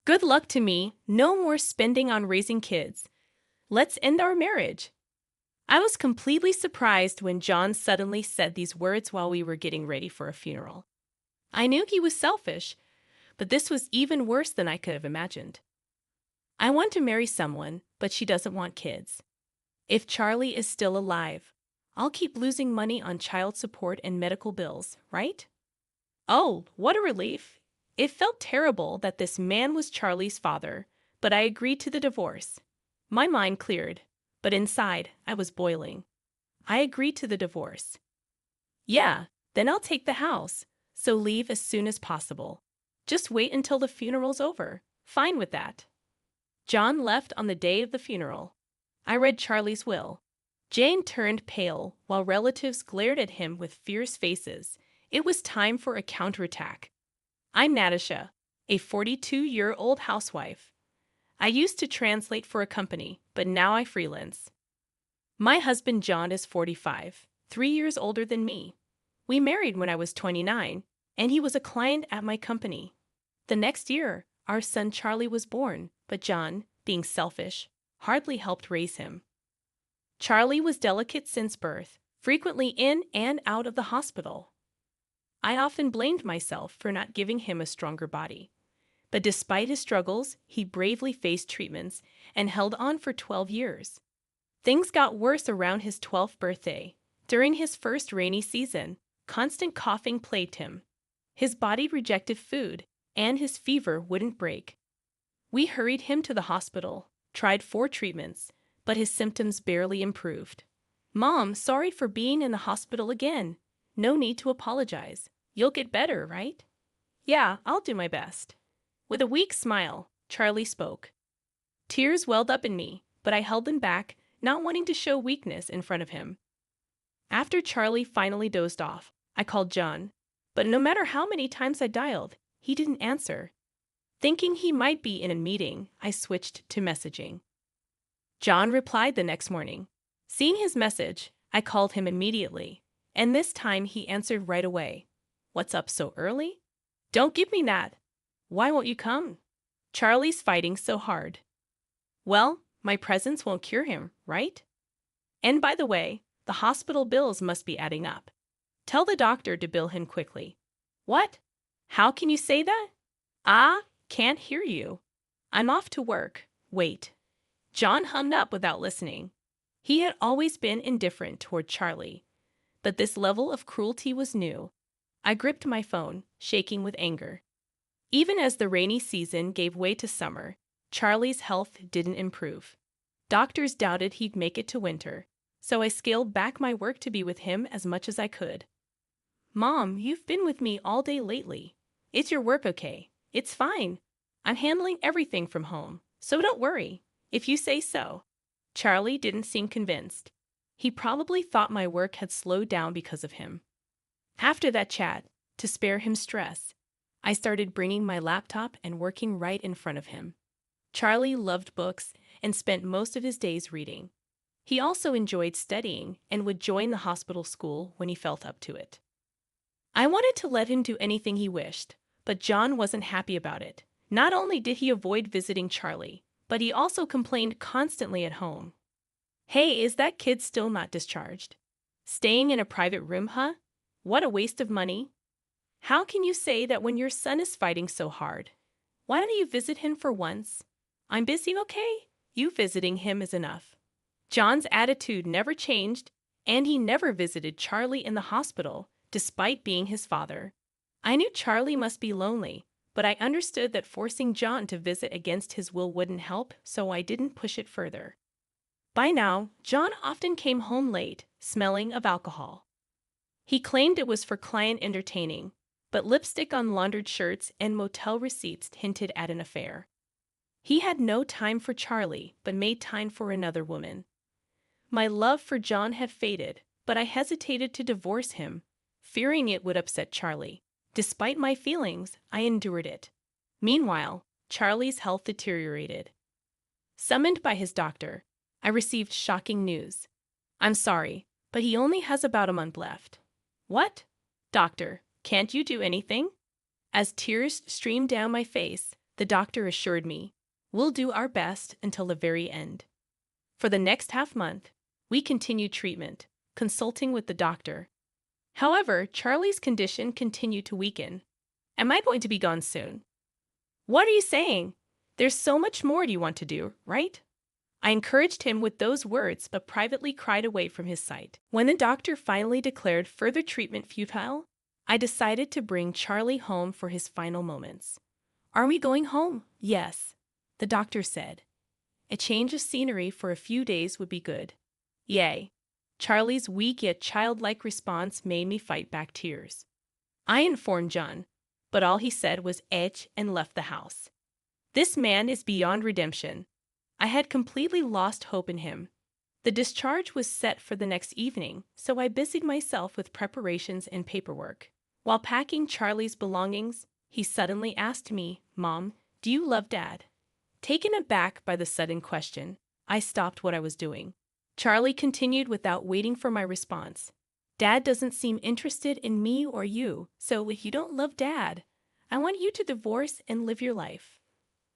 Good luck to me. No more spending on raising kids. Let's end our marriage. I was completely surprised when John suddenly said these words while we were getting ready for a funeral. I knew he was selfish, but this was even worse than I could have imagined. I want to marry someone, but she doesn't want kids. If Charlie is still alive, I'll keep losing money on child support and medical bills, right? Oh, what a relief. It felt terrible that this man was Charlie's father, but I agreed to the divorce. My mind cleared, but inside I was boiling. I agreed to the divorce. Yeah, then I'll take the house, so leave as soon as possible. Just wait until the funeral's over. Fine with that. John left on the day of the funeral. I read Charlie's will. Jane turned pale while relatives glared at him with fierce faces. It was time for a counterattack. I'm Natasha, a 42-year-old housewife. I used to translate for a company, but now I freelance. My husband John is 45, 3 years older than me. We married when I was 29, and he was a client at my company. The next year, our son Charlie was born, but John, being selfish, hardly helped raise him. Charlie was delicate since birth, frequently in and out of the hospital. I often blamed myself for not giving him a stronger body. But despite his struggles, he bravely faced treatments and held on for 12 years. Things got worse around his 12th birthday. During his first rainy season, constant coughing plagued him. His body rejected food, and his fever wouldn't break. We hurried him to the hospital, tried 4 treatments, but his symptoms barely improved. Mom, sorry for being in the hospital again. No need to apologize. You'll get better, right? Yeah, I'll do my best. With a weak smile, Charlie spoke. Tears welled up in me, but I held them back, not wanting to show weakness in front of him. After Charlie finally dozed off, I called John, but no matter how many times I dialed, he didn't answer. Thinking he might be in a meeting, I switched to messaging. John replied the next morning. Seeing his message, I called him immediately, and this time he answered right away. What's up so early? Don't give me that. Why won't you come? Charlie's fighting so hard. Well, my presence won't cure him, right? And by the way, the hospital bills must be adding up. Tell the doctor to bill him quickly. What? How can you say that? Can't hear you. I'm off to work. Wait. John hung up without listening. He had always been indifferent toward Charlie, but this level of cruelty was new. I gripped my phone, shaking with anger. Even as the rainy season gave way to summer, Charlie's health didn't improve. Doctors doubted he'd make it to winter, so I scaled back my work to be with him as much as I could. Mom, you've been with me all day lately. Is your work okay? It's fine. I'm handling everything from home, so don't worry, if you say so. Charlie didn't seem convinced. He probably thought my work had slowed down because of him. After that chat, to spare him stress, I started bringing my laptop and working right in front of him. Charlie loved books and spent most of his days reading. He also enjoyed studying and would join the hospital school when he felt up to it. I wanted to let him do anything he wished, but John wasn't happy about it. Not only did he avoid visiting Charlie, but he also complained constantly at home. Hey, is that kid still not discharged? Staying in a private room, huh? What a waste of money. How can you say that when your son is fighting so hard? Why don't you visit him for once? I'm busy, okay? You visiting him is enough. John's attitude never changed, and he never visited Charlie in the hospital, despite being his father. I knew Charlie must be lonely, but I understood that forcing John to visit against his will wouldn't help, so I didn't push it further. By now, John often came home late, smelling of alcohol. He claimed it was for client entertaining, but lipstick on laundered shirts and motel receipts hinted at an affair. He had no time for Charlie, but made time for another woman. My love for John had faded, but I hesitated to divorce him, fearing it would upset Charlie. Despite my feelings, I endured it. Meanwhile, Charlie's health deteriorated. Summoned by his doctor, I received shocking news. I'm sorry, but he only has about a month left. What? Doctor, can't you do anything? As tears streamed down my face, The doctor assured me, "We'll do our best until the very end." For the next half month, we continued treatment, consulting with the doctor. However, Charlie's condition continued to weaken. "Am I going to be gone soon?" "What are you saying? There's so much more you want to do, right?" I encouraged him with those words, but privately cried away from his sight. When the doctor finally declared further treatment futile, I decided to bring Charlie home for his final moments. "Are we going home?" "Yes," the doctor said. "A change of scenery for a few days would be good." "Yay." Charlie's weak yet childlike response made me fight back tears. I informed John, but all he said was "etch" and left the house. This man is beyond redemption. I had completely lost hope in him. The discharge was set for the next evening, so I busied myself with preparations and paperwork. While packing Charlie's belongings, he suddenly asked me, "Mom, do you love Dad?" Taken aback by the sudden question, I stopped what I was doing. Charlie continued without waiting for my response. "Dad doesn't seem interested in me or you, so if you don't love Dad, I want you to divorce and live your life."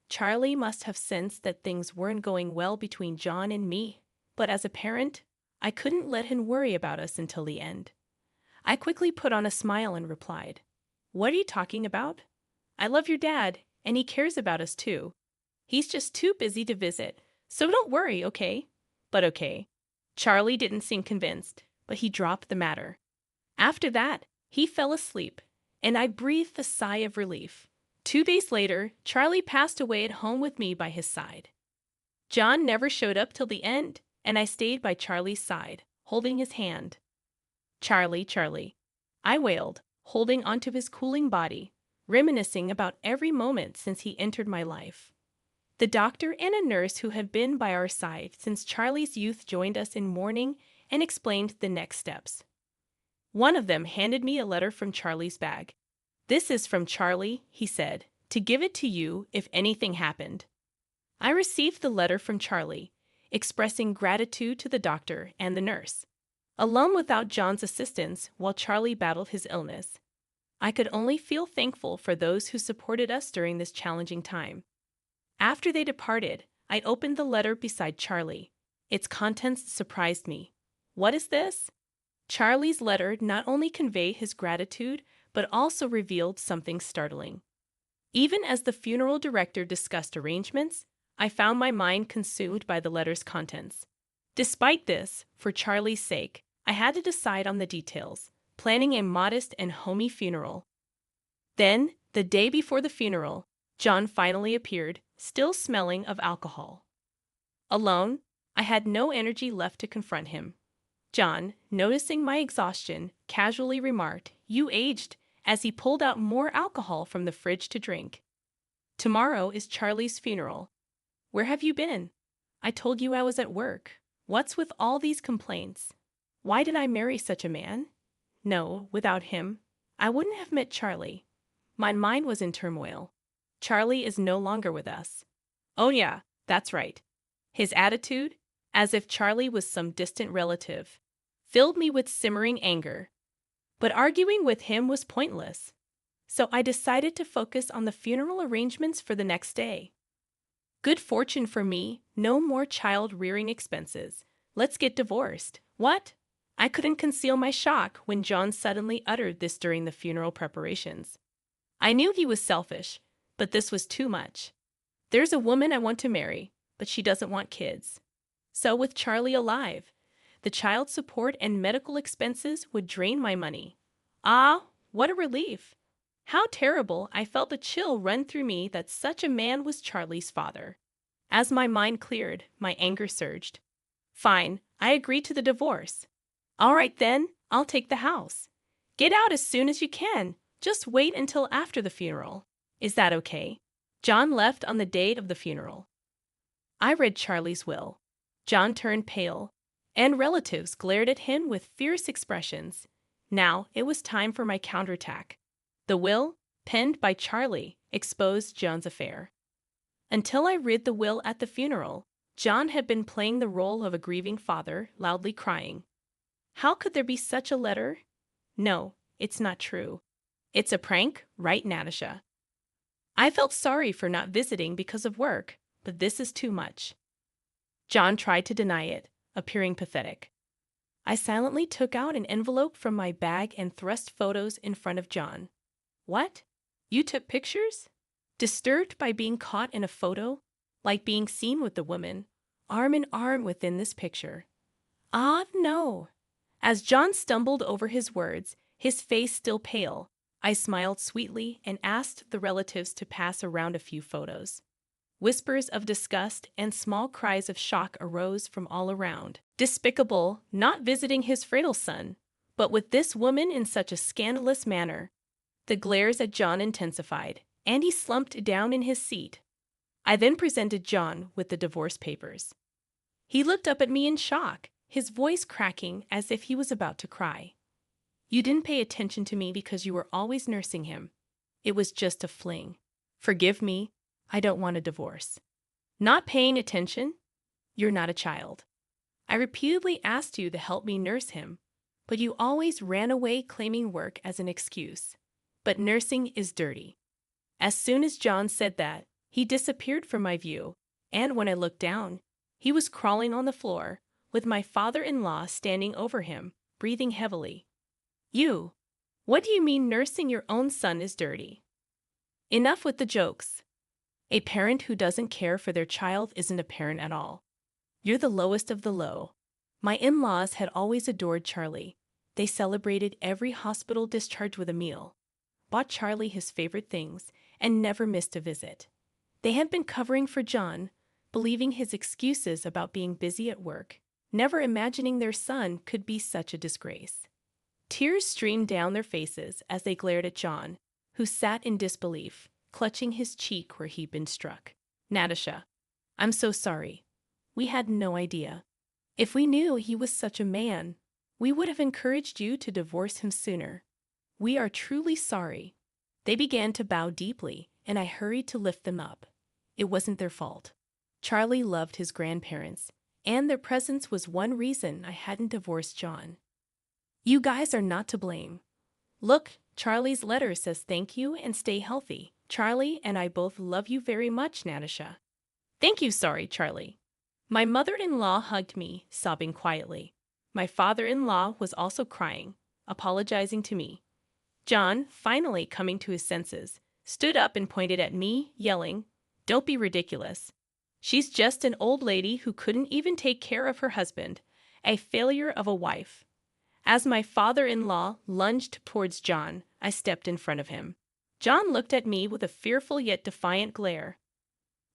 Charlie must have sensed that things weren't going well between John and me, but as a parent, I couldn't let him worry about us until the end. I quickly put on a smile and replied, "What are you talking about? I love your dad, and he cares about us too. He's just too busy to visit, so don't worry, okay?" But okay. Charlie didn't seem convinced, but he dropped the matter. After that, he fell asleep, and I breathed a sigh of relief. 2 days later, Charlie passed away at home with me by his side. John never showed up till the end, and I stayed by Charlie's side, holding his hand. "Charlie, Charlie," I wailed, holding onto his cooling body, reminiscing about every moment since he entered my life. The doctor and a nurse who had been by our side since Charlie's youth joined us in mourning and explained the next steps. One of them handed me a letter from Charlie's bag. "This is from Charlie," he said, "to give it to you if anything happened." I received the letter from Charlie, expressing gratitude to the doctor and the nurse. Alone without John's assistance while Charlie battled his illness, I could only feel thankful for those who supported us during this challenging time. After they departed, I opened the letter beside Charlie. Its contents surprised me. What is this? Charlie's letter not only conveyed his gratitude, but also revealed something startling. Even as the funeral director discussed arrangements, I found my mind consumed by the letter's contents. Despite this, for Charlie's sake, I had to decide on the details, planning a modest and homey funeral. Then, the day before the funeral, John finally appeared, still smelling of alcohol. Alone, I had no energy left to confront him. John, noticing my exhaustion, casually remarked, "You aged," as he pulled out more alcohol from the fridge to drink. "Tomorrow is Charlie's funeral. Where have you been?" "I told you I was at work. What's with all these complaints? Why did I marry such a man? No, without him, I wouldn't have met Charlie." My mind was in turmoil. Charlie is no longer with us. Oh yeah, that's right. His attitude, as if Charlie was some distant relative, filled me with simmering anger. But arguing with him was pointless. So I decided to focus on the funeral arrangements for the next day. Good fortune for me, no more child-rearing expenses. Let's get divorced. What? I couldn't conceal my shock when John suddenly uttered this during the funeral preparations. I knew he was selfish, but this was too much. There's a woman I want to marry, but she doesn't want kids. So with Charlie alive, the child support and medical expenses would drain my money. Ah, what a relief! How terrible I felt the chill run through me that such a man was Charlie's father. As my mind cleared, my anger surged. Fine, I agree to the divorce. All right then, I'll take the house. Get out as soon as you can. Just wait until after the funeral. Is that okay? John left on the date of the funeral. I read Charlie's will. John turned pale, and relatives glared at him with fierce expressions. Now it was time for my counterattack. The will, penned by Charlie, exposed John's affair. Until I read the will at the funeral, John had been playing the role of a grieving father, loudly crying. How could there be such a letter? No, it's not true. It's a prank, right, Natasha? I felt sorry for not visiting because of work, but this is too much. John tried to deny it, appearing pathetic. I silently took out an envelope from my bag and thrust photos in front of John. What? You took pictures? Disturbed by being caught in a photo, like being seen with the woman, arm in arm within this picture. Ah, no. As John stumbled over his words, his face still pale, I smiled sweetly and asked the relatives to pass around a few photos. Whispers of disgust and small cries of shock arose from all around. Despicable, not visiting his frail son, but with this woman in such a scandalous manner. The glares at John intensified, and he slumped down in his seat. I then presented John with the divorce papers. He looked up at me in shock, his voice cracking as if he was about to cry. You didn't pay attention to me because you were always nursing him. It was just a fling. Forgive me, I don't want a divorce. Not paying attention? You're not a child. I repeatedly asked you to help me nurse him, but you always ran away claiming work as an excuse. But nursing is dirty. As soon as John said that, he disappeared from my view, and when I looked down, he was crawling on the floor, with my father-in-law standing over him, breathing heavily. You, what do you mean nursing your own son is dirty? Enough with the jokes. A parent who doesn't care for their child isn't a parent at all. You're the lowest of the low. My in-laws had always adored Charlie. They celebrated every hospital discharge with a meal, bought Charlie his favorite things, and never missed a visit. They had been covering for John, believing his excuses about being busy at work, never imagining their son could be such a disgrace. Tears streamed down their faces as they glared at John, who sat in disbelief, clutching his cheek where he'd been struck. Natasha, I'm so sorry. We had no idea. If we knew he was such a man, we would have encouraged you to divorce him sooner. We are truly sorry. They began to bow deeply, and I hurried to lift them up. It wasn't their fault. Charlie loved his grandparents, and their presence was one reason I hadn't divorced John. You guys are not to blame. Look, Charlie's letter says thank you and stay healthy. Charlie and I both love you very much, Natasha. Thank you, sorry, Charlie. My mother-in-law hugged me, sobbing quietly. My father-in-law was also crying, apologizing to me. John, finally coming to his senses, stood up and pointed at me, yelling, "Don't be ridiculous. She's just an old lady who couldn't even take care of her husband, a failure of a wife." As my father-in-law lunged towards John, I stepped in front of him. John looked at me with a fearful yet defiant glare.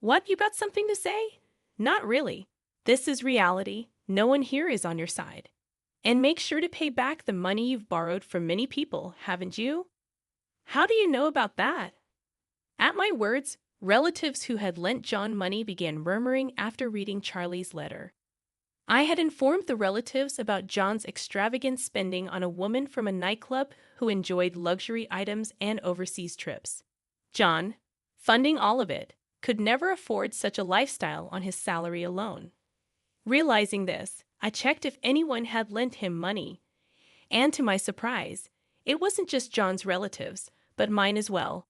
What, you got something to say? Not really. This is reality. No one here is on your side. And make sure to pay back the money you've borrowed from many people, haven't you? How do you know about that? At my words, relatives who had lent John money began murmuring after reading Charlie's letter. I had informed the relatives about John's extravagant spending on a woman from a nightclub who enjoyed luxury items and overseas trips. John, funding all of it, could never afford such a lifestyle on his salary alone. Realizing this, I checked if anyone had lent him money, and to my surprise, it wasn't just John's relatives, but mine as well.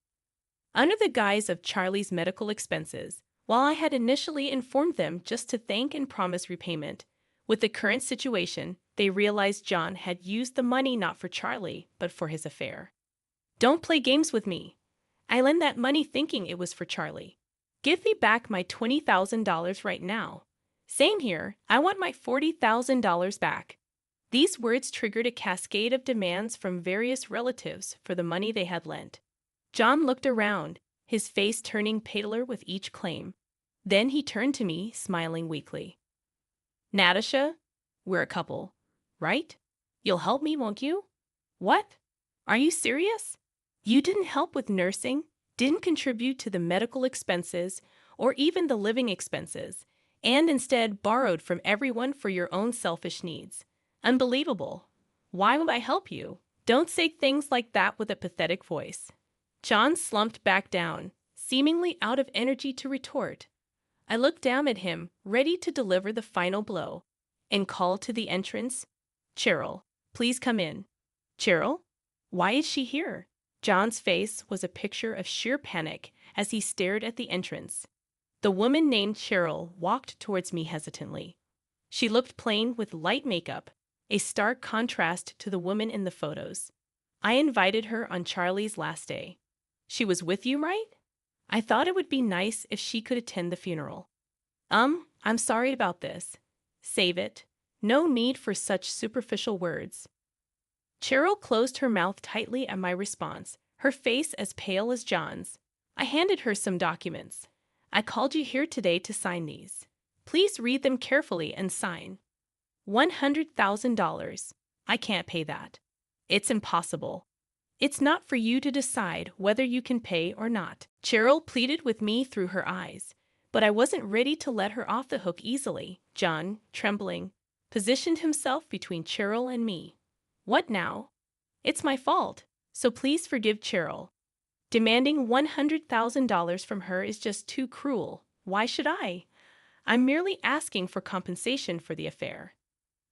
Under the guise of Charlie's medical expenses, while I had initially informed them just to thank and promise repayment, with the current situation, they realized John had used the money not for Charlie, but for his affair. Don't play games with me. I lent that money thinking it was for Charlie. Give me back my $20,000 right now. Same here, I want my $40,000 back. These words triggered a cascade of demands from various relatives for the money they had lent. John looked around, his face turning paler with each claim. Then he turned to me, smiling weakly. Natasha, we're a couple, right? You'll help me, won't you? What? Are you serious? You didn't help with nursing, didn't contribute to the medical expenses, or even the living expenses, and instead borrowed from everyone for your own selfish needs. Unbelievable. Why would I help you? Don't say things like that with a pathetic voice. John slumped back down, seemingly out of energy to retort. I looked down at him, ready to deliver the final blow, and called to the entrance, "Cheryl, please come in." "Cheryl? Why is she here?" John's face was a picture of sheer panic as he stared at the entrance. The woman named Cheryl walked towards me hesitantly. She looked plain with light makeup, a stark contrast to the woman in the photos. I invited her on Charlie's last day. She was with you, right? I thought it would be nice if she could attend the funeral. I'm sorry about this. Save it. No need for such superficial words. Cheryl closed her mouth tightly at my response, her face as pale as John's. I handed her some documents. I called you here today to sign these. Please read them carefully and sign. $100,000. I can't pay that. It's impossible. It's not for you to decide whether you can pay or not. Cheryl pleaded with me through her eyes, but I wasn't ready to let her off the hook easily. John, trembling, positioned himself between Cheryl and me. What now? It's my fault, so please forgive Cheryl. Demanding $100,000 from her is just too cruel. Why should I? I'm merely asking for compensation for the affair.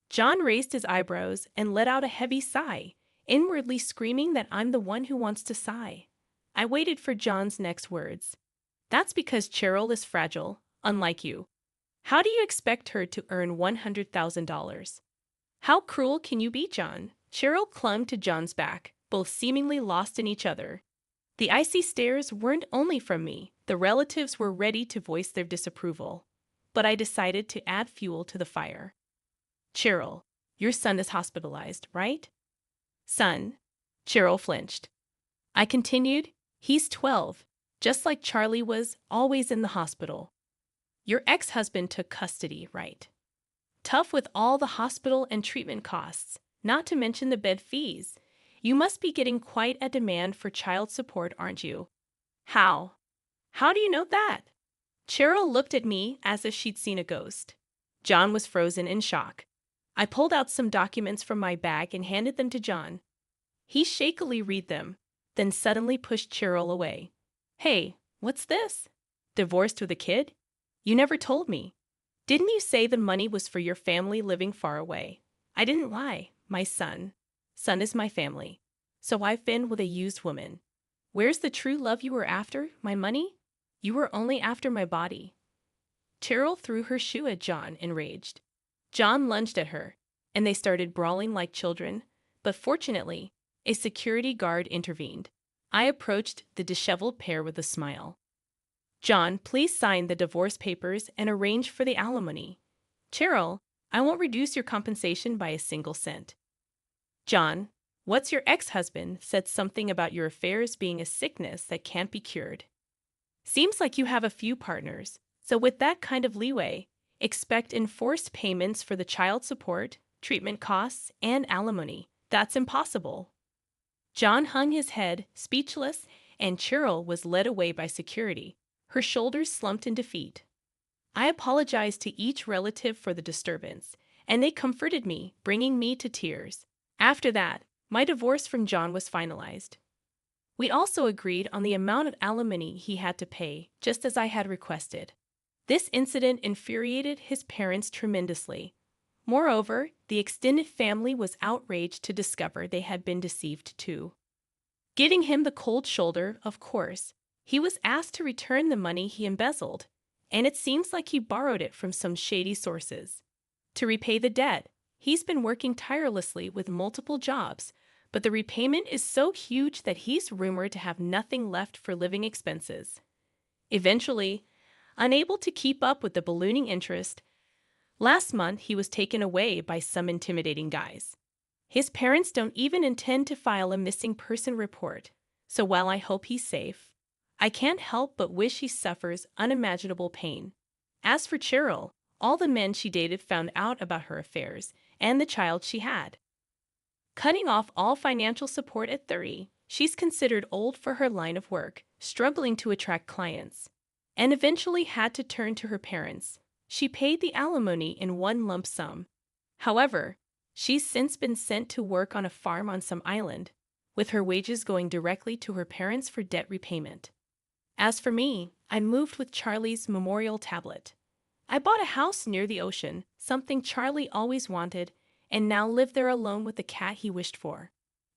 John raised his eyebrows and let out a heavy sigh, inwardly screaming that I'm the one who wants to sigh. I waited for John's next words. That's because Cheryl is fragile, unlike you. How do you expect her to earn $100,000? How cruel can you be, John? Cheryl clung to John's back, both seemingly lost in each other. The icy stares weren't only from me. The relatives were ready to voice their disapproval. But I decided to add fuel to the fire. Cheryl, your son is hospitalized, right? Son. Cheryl flinched. I continued, he's 12, just like Charlie was, always in the hospital. Your ex-husband took custody, right? Tough with all the hospital and treatment costs, not to mention the bed fees. You must be getting quite a demand for child support, aren't you? How? How do you know that? Cheryl looked at me as if she'd seen a ghost. John was frozen in shock. I pulled out some documents from my bag and handed them to John. He shakily read them, then suddenly pushed Cheryl away. Hey, what's this? Divorced with a kid? You never told me. Didn't you say the money was for your family living far away? I didn't lie. My son. Son is my family. So I've been with a used woman. Where's the true love you were after? My money? You were only after my body. Cheryl threw her shoe at John, enraged. John lunged at her, and they started brawling like children, but fortunately, a security guard intervened. I approached the disheveled pair with a smile. John, please sign the divorce papers and arrange for the alimony. Cheryl, I won't reduce your compensation by a single cent. John, what's your ex-husband said something about your affairs being a sickness that can't be cured. Seems like you have a few partners, so with that kind of leeway, expect enforced payments for the child support, treatment costs, and alimony. That's impossible. John hung his head, speechless, and Cheryl was led away by security, her shoulders slumped in defeat. I apologized to each relative for the disturbance, and they comforted me, bringing me to tears. After that, my divorce from John was finalized. We also agreed on the amount of alimony he had to pay, just as I had requested. This incident infuriated his parents tremendously. Moreover, the extended family was outraged to discover they had been deceived too. Giving him the cold shoulder, of course, he was asked to return the money he embezzled, and it seems like he borrowed it from some shady sources. To repay the debt, he's been working tirelessly with multiple jobs, but the repayment is so huge that he's rumored to have nothing left for living expenses. Eventually, unable to keep up with the ballooning interest, last month he was taken away by some intimidating guys. His parents don't even intend to file a missing person report, so while I hope he's safe, I can't help but wish he suffers unimaginable pain. As for Cheryl, all the men she dated found out about her affairs and the child she had. Cutting off all financial support at 30, she's considered old for her line of work, struggling to attract clients, and eventually had to turn to her parents. She paid the alimony in one lump sum. However, she's since been sent to work on a farm on some island, with her wages going directly to her parents for debt repayment. As for me, I moved with Charlie's memorial tablet. I bought a house near the ocean, something Charlie always wanted, and now live there alone with the cat he wished for.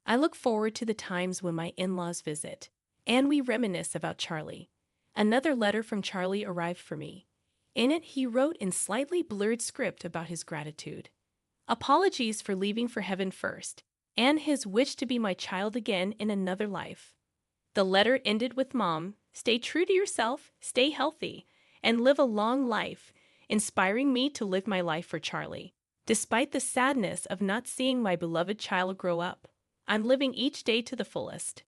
I look forward to the times when my in-laws visit, and we reminisce about Charlie. Another letter from Charlie arrived for me. In it, he wrote in slightly blurred script about his gratitude. Apologies for leaving for heaven first, and his wish to be my child again in another life. The letter ended with, "Mom, stay true to yourself, stay healthy, and live a long life," inspiring me to live my life for Charlie. Despite the sadness of not seeing my beloved child grow up, I'm living each day to the fullest.